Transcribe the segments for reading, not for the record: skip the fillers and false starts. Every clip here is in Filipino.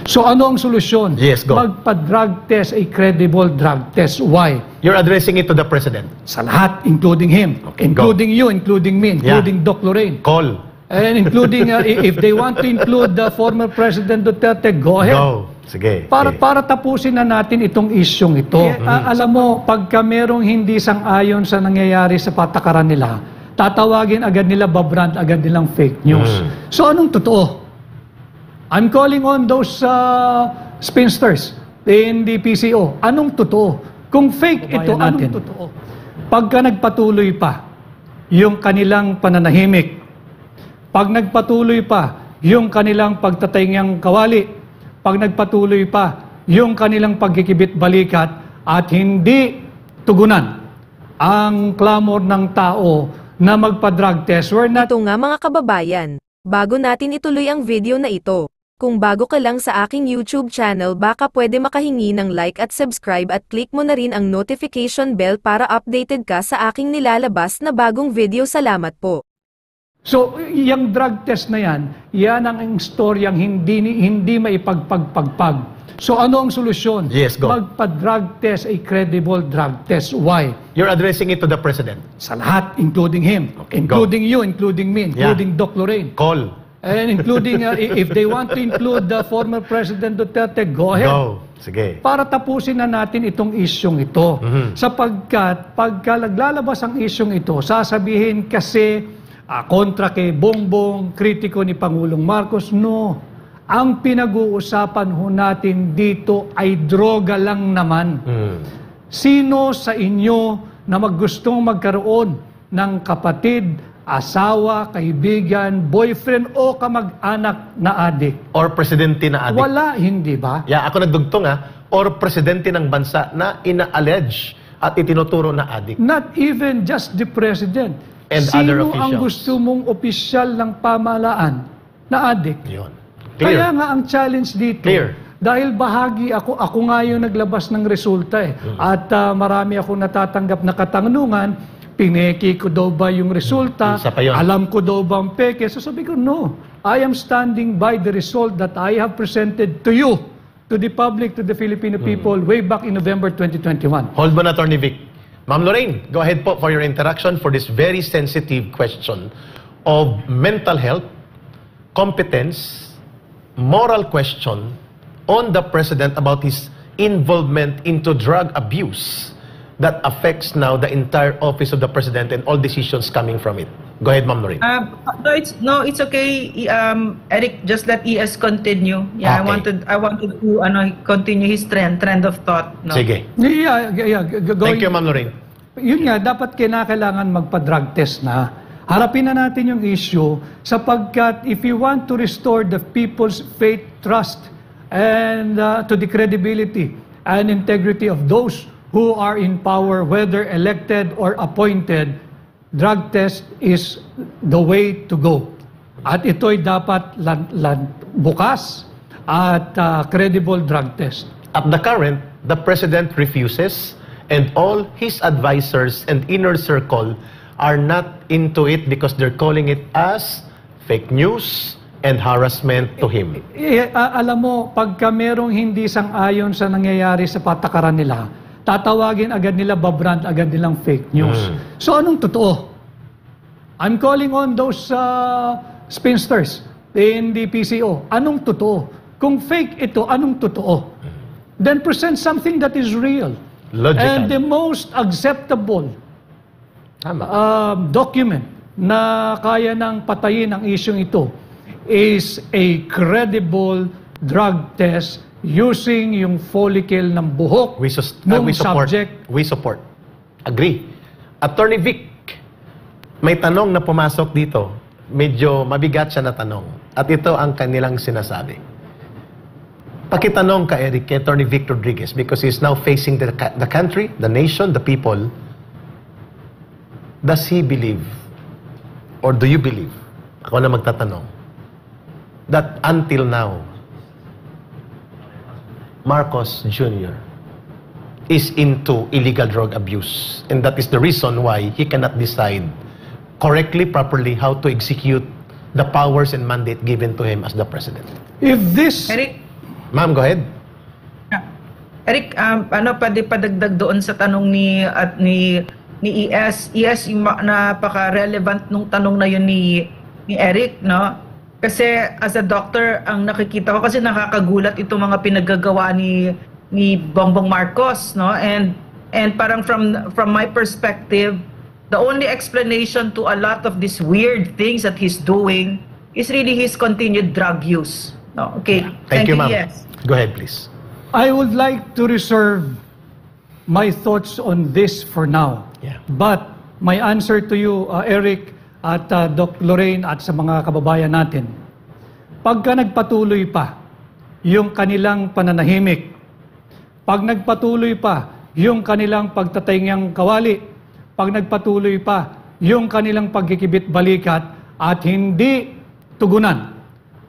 So ano ang solusyon? Yes, go. Magpa-drug test, a credible drug test. Why? You're addressing it to the President. Sa lahat, including him, Okay, including you, including me, including Doc Lorraine. Call. And including, if they want to include the former President Duterte, go ahead. Go. Sige. Para tapusin na natin itong isyong ito. Alam mo, pagka merong hindi sang-ayon sa nangyayari sa patakaran nila, tatawagin agad nila, babrand agad nilang fake news. So anong totoo? I'm calling on those spinsters in the PCO. Anong totoo? Kung fake ito, anong totoo? Pagka nagpatuloy pa yung kanilang pananahimik, pag nagpatuloy pa yung kanilang pagtatingang kawali, pag nagpatuloy pa yung kanilang pagkikibit-balikat at hindi tugunan ang clamor ng tao na magpa-drug test, we're not... Ito nga mga kababayan, bago natin ituloy ang video na ito, kung bago ka lang sa aking YouTube channel baka pwede makahingi ng like at subscribe at click mo na rin ang notification bell para updated ka sa aking nilalabas na bagong video. Salamat po. So, yung drug test na yan ang istoryang hindi maipagpagpagpag. So, ano ang solusyon? Yes, go. Magpa-drug test, a credible drug test. Why? You're addressing it to the President. Sa lahat, including him, Okay, including you, including me, including Doc Lorraine. Call. And including, if they want to include the former President Duterte, go ahead. Go. Sige. Para tapusin na natin itong isyong ito. Sapagkat, pagka naglalabas ang isyong ito, sasabihin kasi, kontra kay Bongbong, kritiko ni Pangulong Marcos. No. Ang pinag-uusapan ho natin dito ay droga lang naman. Sino sa inyo na gustong magkaroon ng kapatid, asawa, kaibigan, boyfriend o kamag-anak na adik? Or presidente na adik. Wala, hindi ba? Yeah, ako nagdugtong or presidente ng bansa na ina-allege at itinuturo na adik. Not even just the president. And Sino other ang officials. gusto mong opisyal ng pamahalaan na adik? Yun. Kaya Clear. nga ang challenge dito, Clear. dahil bahagi ako nga yung naglabas ng resulta At marami akong natatanggap na katanungan, pineki ko daw ba yung resulta, Isa pa yun. alam ko daw ba ang peke. So sabi ko, no, I am standing by the result that I have presented to you, to the public, to the Filipino people, way back in November 2021. Hold mo na, Attorney Vic. Ma'am Lorraine, go ahead po for your interaction for this very sensitive question of mental health, competence, moral question on the President about his involvement into drug abuse that affects now the entire office of the President and all decisions coming from it. Go ahead, Ma'am Lorraine. No, it's okay. Eric, just let ES continue. Yeah, Okay. I wanted to continue his trend of thought. No? Sige. Going, Thank you, Ma'am Lorraine. Yun nga, dapat kinakailangan magpa-drug test na. Harapin na natin yung issue sapagkat if you want to restore the people's faith, trust, and to the credibility and integrity of those who are in power, whether elected or appointed, drug test is the way to go. At ito'y dapat bukas at credible drug test. At the current, the President refuses and all his advisors and inner circle are not into it because they're calling it as fake news and harassment to him. Alam mo, pagka merong hindi sang-ayon sa nangyayari sa patakaran nila, tatawagin agad nila, babrand agad nilang fake news. So anong totoo? I'm calling on those spinsters in the PCO. Anong totoo? Kung fake ito, anong totoo? Then present something that is real. Logical. And the most acceptable document na kaya nang patayin ang isyong ito is a credible drug test using yung follicle ng buhok ng subject. We support. Agree. Attorney Vic, may tanong na pumasok dito. Medyo mabigat siya na tanong. At ito ang kanilang sinasabi. Pakitanong ka, Eric, kay Attorney Vic Rodriguez because he's now facing the country, the nation, the people. Does he believe, or do you believe, ako na magtatanong, that until now, Marcos Jr. is into illegal drug abuse. And that is the reason why he cannot decide correctly, properly, how to execute the powers and mandate given to him as the president. If this... Eric, Ma'am, go ahead. Eric, ano pwede padagdag doon sa tanong ni ES? ES, yung napaka-relevant nung tanong na yun ni Eric, no? Kasi as a doctor, ang nakikita ko kasi nakakagulat itong mga pinaggagawa ni Bongbong Marcos, no? And parang from my perspective, the only explanation to a lot of these weird things that he's doing is really his continued drug use. No? Okay. Thank you, ma'am. Yes. Go ahead, please. I would like to reserve my thoughts on this for now. Yeah. But my answer to you, Eric, at Doc Lorraine, at sa mga kababayan natin, pagka nagpatuloy pa yung kanilang pananahimik, pag nagpatuloy pa yung kanilang pagtatingang kawali, pag nagpatuloy pa yung kanilang pagkikibit-balikat at hindi tugunan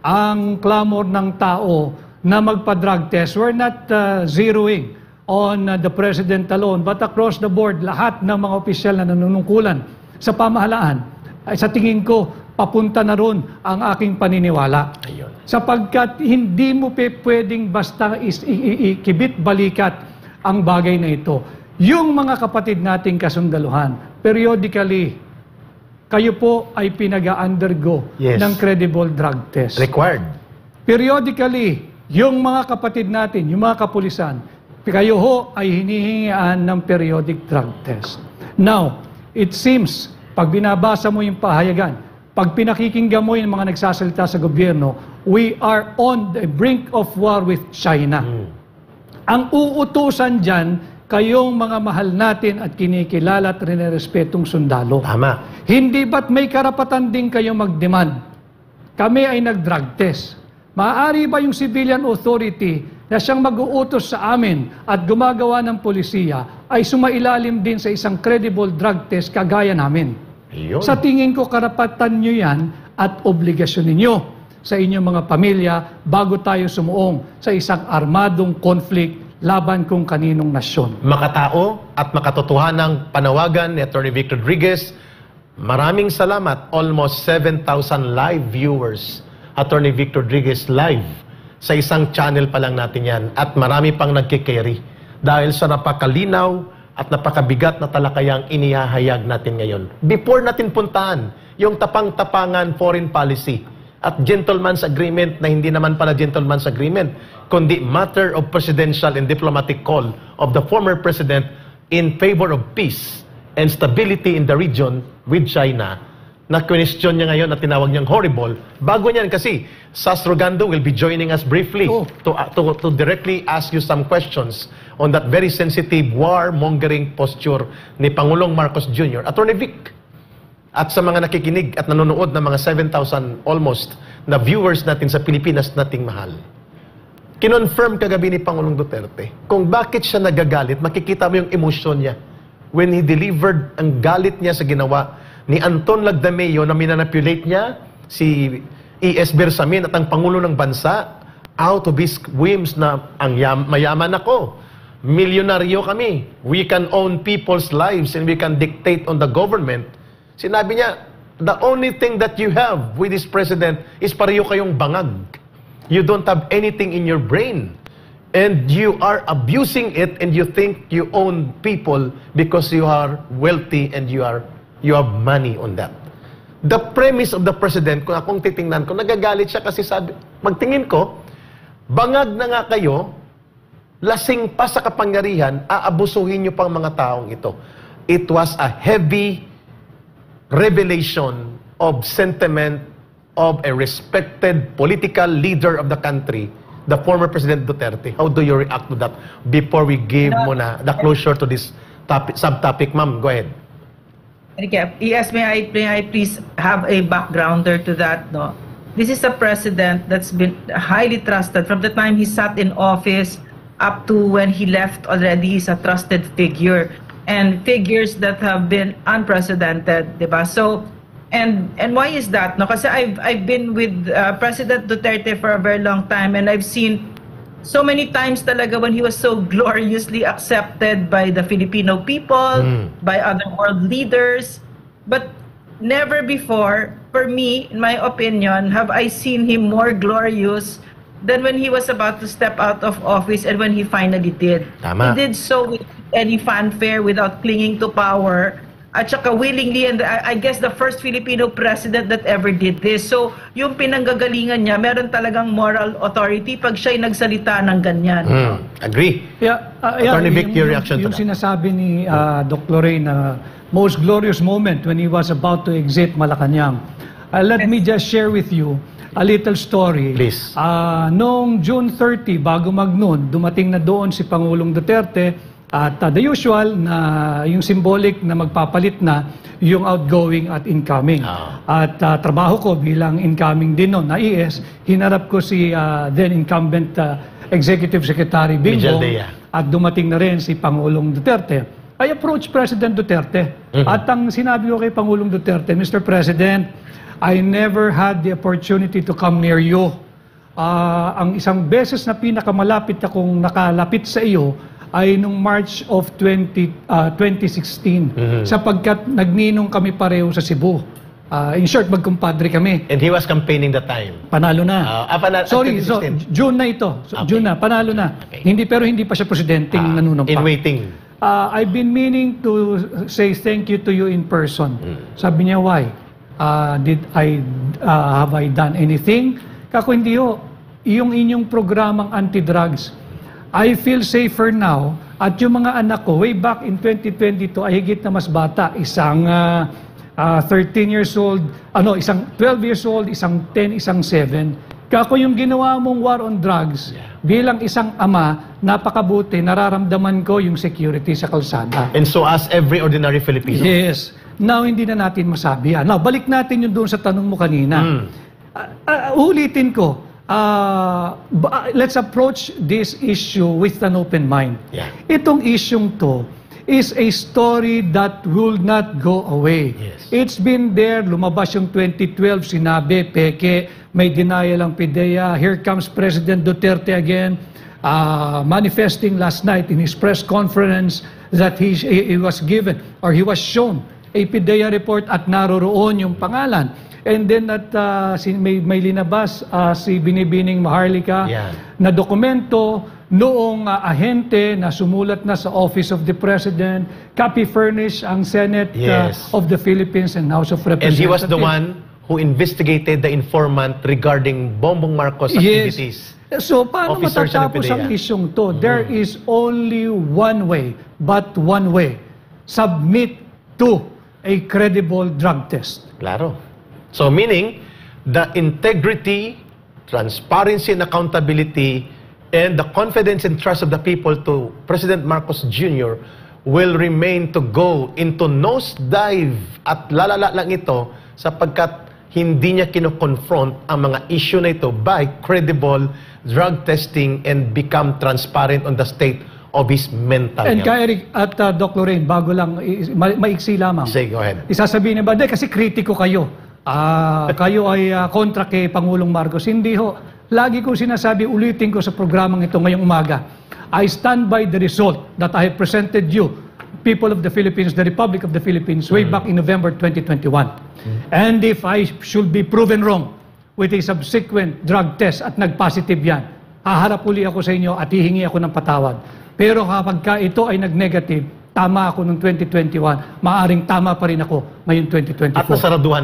ang clamor ng tao na magpa-drug test. We're not zeroing on the President alone, but across the board, lahat ng mga opisyal na nanunungkulan sa pamahalaan, ay sa tingin ko, papunta na ron ang aking paniniwala. Ayun. Sapagkat hindi mo pwedeng basta ikibit-balikat ang bagay na ito. Yung mga kapatid nating kasundaluhan, periodically, kayo po ay pinag-undergo Yes. ng credible drug test. Required. Periodically, yung mga kapatid natin, yung mga kapulisan, kayo ho ay hinihingian ng periodic drug test. Now, it seems, pag binabasa mo yung pahayagan, pag pinakikinggan mo yung mga nagsasalita sa gobyerno, we are on the brink of war with China. Ang uutusan dyan, kayong mga mahal natin at kinikilala at rinirespetong sundalo. Tama. Hindi ba't may karapatan din kayo mag-demand? Kami ay nag-drug test. Maaari ba yung civilian authority na siyang mag-uutos sa amin at gumagawa ng polisiya ay sumailalim din sa isang credible drug test kagaya namin? Ayun. Sa tingin ko, karapatan nyo yan at obligasyon ninyo sa inyong mga pamilya bago tayo sumuong sa isang armadong conflict laban kung kaninong nasyon. Makatao at makatotohanang panawagan ni Atty. Victor Rodriguez. Maraming salamat. Almost 7,000 live viewers. Atty. Victor Rodriguez live. Sa isang channel pa lang natin yan. At marami pang nagkikerry. Dahil sa napakalinaw at napakabigat na talakayang inihahayag natin ngayon. Before natin puntahan yung tapang-tapangan foreign policy at gentleman's agreement na hindi naman pala gentleman's agreement, kundi matter of presidential and diplomatic call of the former president in favor of peace and stability in the region with China, na question niya ngayon at tinawag niyang horrible. Bago niyan kasi, Sas Rogando will be joining us briefly to directly ask you some questions on that very sensitive war-mongering posture ni Pangulong Marcos Jr. Atty. Vic, at sa mga nakikinig at nanonood ng mga 7,000 almost na viewers natin sa Pilipinas nating mahal. Kinonfirm kagabi ni Pangulong Duterte kung bakit siya nagagalit, makikita mo yung emosyon niya when he delivered ang galit niya sa ginawa ni Anton Lagdameo na minanipulate niya si E.S. Bersamin at ang Pangulo ng Bansa out of his whims na mayaman ako, milyonaryo kami, we can own people's lives and we can dictate on the government. Sinabi niya, the only thing that you have with this president is pareho kayong bangag. You don't have anything in your brain. And you are abusing it and you think you own people because you are wealthy and you have money on that. The premise of the president, kung akong titingnan ko, nagagalit siya kasi sabi, magtingin ko, bangag na nga kayo, lasing pa sa kapangyarihan, aabusuhin niyo pang mga taong ito. It was a heavy revelation of sentiment of a respected political leader of the country, the former President Duterte. How do you react to that before we give muna the closure to this topic, subtopic? Ma'am, go ahead. Yes, may I please have a backgrounder to that, no? This is a president that's been highly trusted from the time he sat in office up to when he left already. He's a trusted figure. And figures that have been unprecedented, diba? So, and why is that? No, kasi I've been with President Duterte for a very long time, and I've seen so many times talaga when he was so gloriously accepted by the Filipino people, by other world leaders, but never before, for me, in my opinion, have I seen him more glorious than when he was about to step out of office and when he finally did. Tama. He did so with any fanfare, without clinging to power, at saka willingly, and I guess the first Filipino president that ever did this. So, yung pinanggagalingan niya, meron talagang moral authority pag siya'y nagsalita ng ganyan. Agree. Yeah, Attorney Vic, your reaction to yung that? sinasabi ni Doc Lorraine na most glorious moment when he was about to exit Malacanang. Let me just share with you a little story. Please. Noong June 30, bago mag-noon, dumating na doon si Pangulong Duterte at the usual na yung symbolic na magpapalit na yung outgoing at incoming. At trabaho ko bilang incoming din noon na ES, hinarap ko si then incumbent Executive Secretary Bingbong Dea. at dumating na rin si Pangulong Duterte. I approached President Duterte at ang sinabi ko kay Pangulong Duterte, Mr. President, I never had the opportunity to come near you. Ang isang beses na pinakamalapit akong nakalapit sa iyo ay nung March of 2016 sapagkat nagninong kami pareho sa Cebu. In short, magkumpadre kami. And he was campaigning that time. Panalo na. Sorry, so 2016. June na ito. So, Okay. June na, panalo na. Okay. Pero hindi pa siya presidenteng nanunumpa. In waiting. I've been meaning to say thank you to you in person. Sabi niya, why? Have I done anything? Kako hindi ho. Yung inyong programang anti-drugs, I feel safer now. At yung mga anak ko, way back in 2022, ay higit na mas bata. Isang 13 years old, isang 12 years old, isang 10, isang 7. Kako yung ginawa mong war on drugs, bilang isang ama, napakabuti, nararamdaman ko yung security sa kalsada. And so as every ordinary Filipino. Yes. Now, hindi na natin masabi yan. Now, balik natin yung doon sa tanong mo kanina. Ulitin ko, let's approach this issue with an open mind. Yeah. Itong isyong to is a story that will not go away. Yes. It's been there, lumabas yung 2012, sinabi, peke, may denial ang PIDEA. Here comes President Duterte again, manifesting last night in his press conference that he was given, or he was shown, a PIDEA report at naroroon yung pangalan. And then at may linabas si Binibining Maharlika na dokumento noong ahente na sumulat na sa Office of the President, copy furnished ang Senate of the Philippines and House of Representatives. And he was the one who investigated the informant regarding Bongbong Marcos activities. So, paano Officers ng matatapos ang PIDEA? isyong to? There is only one way, but one way. Submit to a credible drug test. Claro. So meaning, the integrity, transparency, and accountability, and the confidence and trust of the people to President Marcos Jr. will remain to go into nosedive at lalala lang ito sapagkat hindi niya kino-confront ang mga issue na ito by credible drug testing and become transparent on the state of his mental And health. kay Eric at Doc Lorraine, bago lang, maiksi lamang. Say, go ahead. Isasabihin niya ba, kasi kritiko kayo. Kayo ay kontra kay Pangulong Marcos. Hindi ho. Lagi ko sinasabi, ulitin ko sa programang ito ngayong umaga. I stand by the result that I have presented you, people of the Philippines, the Republic of the Philippines, way back in November 2021. And if I should be proven wrong with a subsequent drug test at nag-positive yan, haharap uli ako sa inyo at hihingi ako ng patawad. Pero kapag ka ito ay nag-negative, tama ako noong 2021, maaring tama pa rin ako ngayon 2024. At nasaraduhan